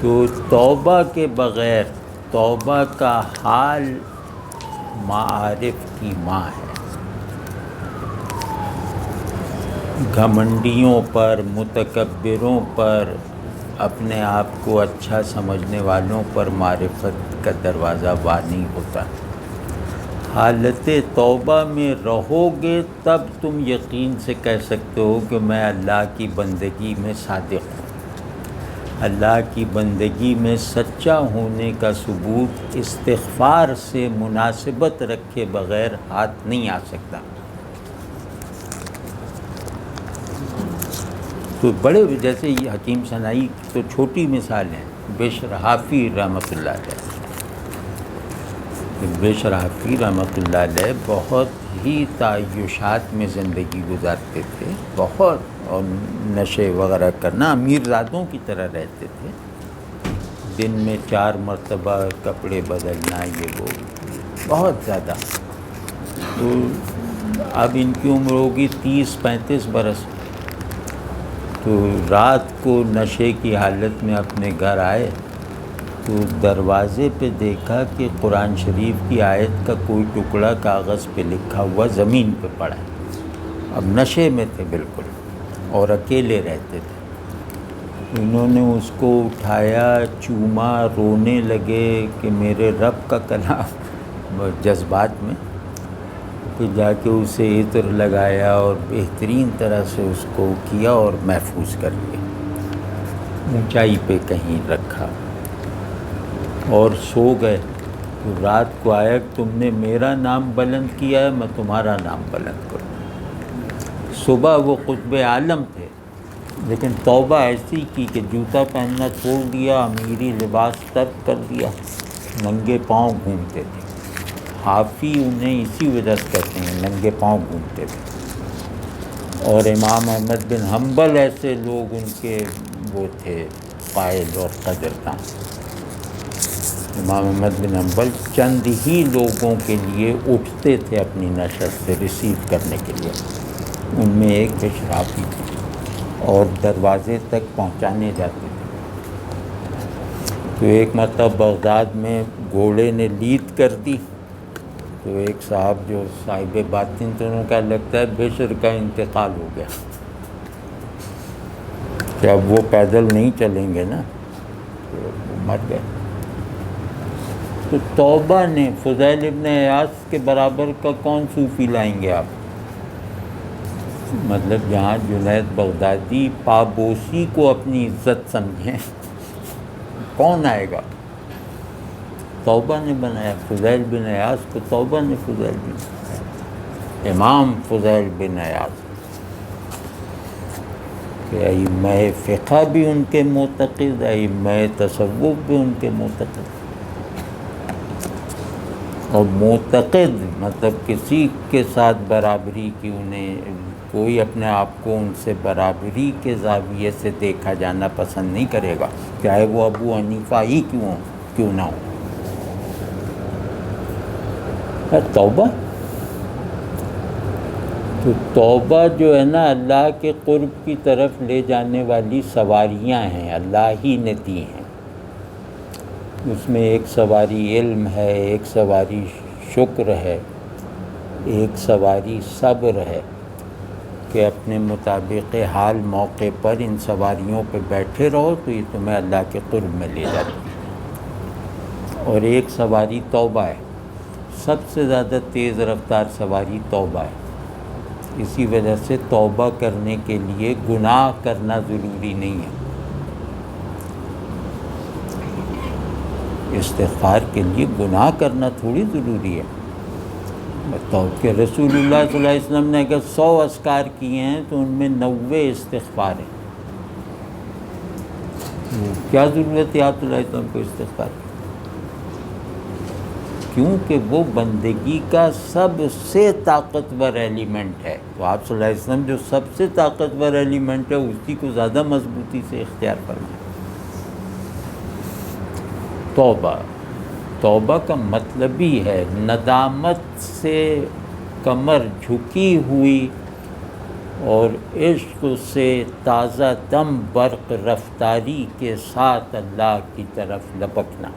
تو توبہ کے بغیر توبہ کا حال معارف کی ماں ہے. گھمنڈیوں پر، متکبروں پر، اپنے آپ کو اچھا سمجھنے والوں پر معرفت کا دروازہ وا نہیں ہوتا. حالت توبہ میں رہو گے تب تم یقین سے کہہ سکتے ہو کہ میں اللہ کی بندگی میں صادق ہوں. اللہ کی بندگی میں سچا ہونے کا ثبوت استغفار سے مناسبت رکھے بغیر ہاتھ نہیں آ سکتا. تو بڑے جیسے یہ حکیم صناعی تو چھوٹی مثال ہے. بشر حافی رحمۃ اللہ علیہ، بشر حافی رحمۃ اللہ علیہ بہت ہی تعیشات میں زندگی گزارتے تھے، بہت، اور نشے وغیرہ کرنا، امیر زادوں کی طرح رہتے تھے. دن میں 4 مرتبہ کپڑے بدلنا، یہ وہ بہت زیادہ. تو اب ان کی عمر ہوگی 30-35 برس. تو رات کو نشے کی حالت میں اپنے گھر آئے تو دروازے پہ دیکھا کہ قرآن شریف کی آیت کا کوئی ٹکڑا کاغذ پہ لکھا ہوا زمین پہ پڑا ہے. اب نشے میں تھے بالکل اور اکیلے رہتے تھے. انہوں نے اس کو اٹھایا، چوما، رونے لگے کہ میرے رب کا کلام، جذبات میں. پھر جا کے اسے عطر لگایا اور بہترین طرح سے اس کو کیا اور محفوظ کر لیا، اونچائی پہ کہیں رکھا اور سو گئے. تو رات کو آیا کہ تم نے میرا نام بلند کیا ہے، میں تمہارا نام بلند کروں. صبح وہ قطب عالم تھے لیکن توبہ ایسی کی کہ جوتا پہننا چھوڑ دیا، امیری لباس ترک کر دیا، ننگے پاؤں گھومتے تھے. حافی انہیں اسی وجہ سے کہتے ہیں، ننگے پاؤں گھومتے تھے. اور امام احمد بن حنبل ایسے لوگ ان کے وہ تھے قائل اور قدردان. امام احمد بن حنبل چند ہی لوگوں کے لیے اٹھتے تھے اپنی نشست سے ریسیو کرنے کے لیے، ان میں ایک بشر حافی تھے، اور دروازے تک پہنچانے جاتے تھے. تو ایک مرتبہ بغداد میں گھوڑے نے لید کر دی تو ایک صاحب جو صاحب باطن تھے، انہوں کا لگتا ہے بشر کا انتقال ہو گیا کہ اب وہ پیدل نہیں چلیں گے نا، تو وہ مر گئے. تو توبہ نے، فضیل ابن عیاض کے برابر کا کون صوفی لائیں گے آپ؟ مطلب جہاں جنید بغدادی پابوسی کو اپنی عزت سمجھیں، کون آئے گا؟ توبہ نے بنایا فضیل بن عیاض کو، توبہ نے فضیل بن عیاض، امام فضیل بن عیاض کہ ائمہ فقہ بھی ان کے معتقد، ائمہ تصوف بھی ان کے معتقد. اور معتقد مطلب کسی کے ساتھ برابری کی، انہیں کوئی اپنے آپ کو ان سے برابری کے زاویے سے دیکھا جانا پسند نہیں کرے گا، چاہے وہ ابو حنیفہ ہی کیوں نہ ہو. توبہ، تو توبہ جو ہے نا اللہ کے قرب کی طرف لے جانے والی سواریاں ہیں، اللہ ہی نے دی ہیں. اس میں ایک سواری علم ہے، ایک سواری شکر ہے، ایک سواری صبر ہے کہ اپنے مطابق حال موقع پر ان سواریوں پہ بیٹھے رہو تو یہ تمہیں اللہ کے قرب میں لے جاتی ہے. اور ایک سواری توبہ ہے، سب سے زیادہ تیز رفتار سواری توبہ ہے. اسی وجہ سے توبہ کرنے کے لیے گناہ کرنا ضروری نہیں ہے. استغفار کے لیے گناہ کرنا تھوڑی ضروری ہے. بتاؤ کہ رسول اللہ صلی اللہ علیہ وسلم نے اگر 100 اذکار کیے ہیں تو ان میں 90 استغفار ہیں. کیا ضرورت ہے آپ صلی اللہ علیہ وسلم کو استغفار کی؟ کیونکہ وہ بندگی کا سب سے طاقتور ایلیمنٹ ہے. تو آپ صلی اللہ علیہ وسلم جو سب سے طاقتور ایلیمنٹ ہے اسی کو زیادہ مضبوطی سے اختیار فرمائیں. توبہ کا مطلب ہی ہے ندامت سے کمر جھکی ہوئی اور عشق سے تازہ دم برق رفتاری کے ساتھ اللہ کی طرف لپکنا۔